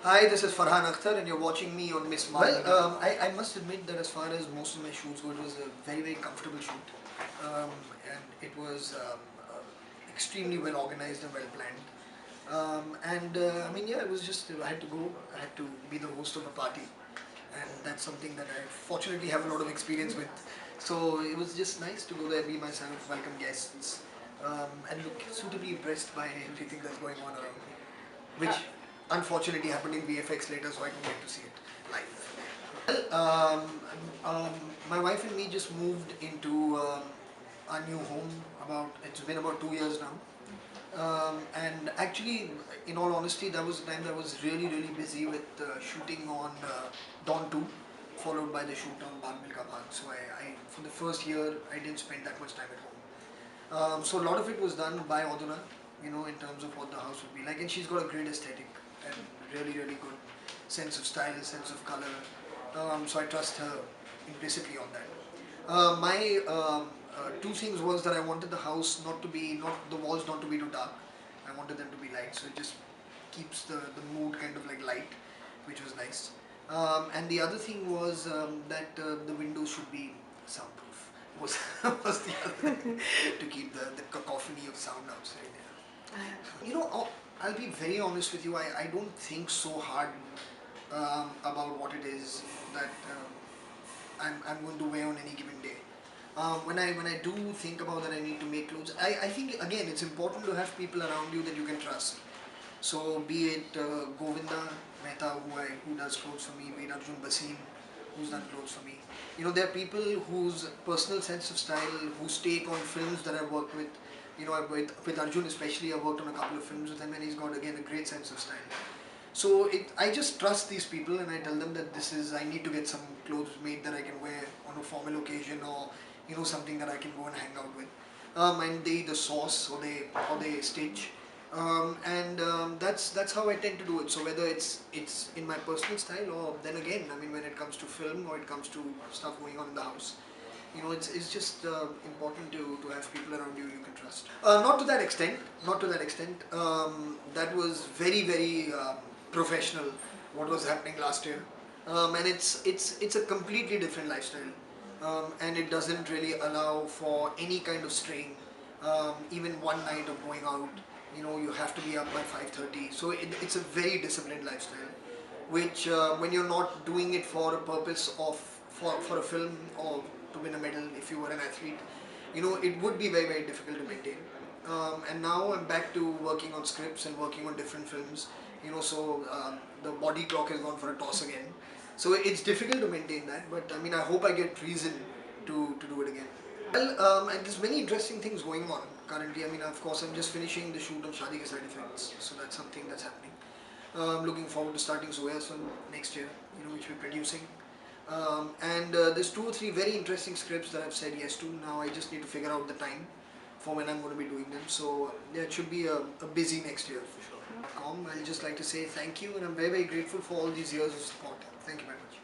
Hi, this is Farhan Akhtar and you're watching me on MissMalini. I must admit that as far as most of my shoots go, it was a very, very comfortable shoot. And it was extremely well organized and well planned. I mean, yeah, it was just, I had to go, I had to be the host of a party. And that's something that I fortunately have a lot of experience with. So it was just nice to go there, be myself, welcome guests, and look suitably impressed by everything that's going on around me, which unfortunately happened in VFX later, so I couldn't get to see it live. Well, my wife and me just moved into our new home. It's been about 2 years now. And actually, in all honesty, that was the time that I was really, really busy with shooting on Dawn 2, followed by the shoot on Bag Milka Bag. So for the first year, I didn't spend that much time at home. So a lot of it was done by Aduna, in terms of what the house would be like. And she's got a great aesthetic and really, really good sense of style, sense of color. So I trust her implicitly on that. My two things was that I wanted the house not the walls not to be too dark. I wanted them to be light, so it just keeps the mood kind of like light, which was nice. And the other thing was that the windows should be soundproof. Was was the other thing to keep the cacophony of sound outside. I'll be very honest with you. I don't think so hard about what it is that I'm going to wear on any given day. When I do think about that I need to make clothes, I think again it's important to have people around you that you can trust. So be it Govinda Mehta who does clothes for me, be it Arjun Basim who's done clothes for me. There are people whose personal sense of style, whose take on films that I've worked with. With Arjun especially, I've worked on a couple of films with him and he's got again a great sense of style. So I just trust these people and I tell them that I need to get some clothes made that I can wear on a formal occasion, or something that I can go and hang out with. And they either source or they stitch. That's how I tend to do it. So whether it's in my personal style, or then again, I mean, when it comes to film or it comes to stuff going on in the house, it's just important to have people around you can trust. Not to that extent. Not to that extent. That was very, very professional. What was happening last year, and it's a completely different lifestyle, and it doesn't really allow for any kind of strain. Even one night of going out, you have to be up by 5:30. So it's a very disciplined lifestyle, which when you're not doing it for a purpose of for a film or to win a medal, if you were an athlete, it would be very, very difficult to maintain. And now I'm back to working on scripts and working on different films. So the body clock has gone for a toss again. So it's difficult to maintain that, but I mean, I hope I get reason to do it again. Well, and there's many interesting things going on currently. I mean, of course, I'm just finishing the shoot on Shadi Ke Side Effects, so that's something that's happening. Looking forward to starting Zoya soon next year, which we're producing. And there's 2 or 3 very interesting scripts that I've said yes to. Now I just need to figure out the time for when I'm going to be doing them. So yeah, it should be a busy next year for sure. I'll just like to say thank you, and I'm very, very grateful for all these years of support. Thank you very much.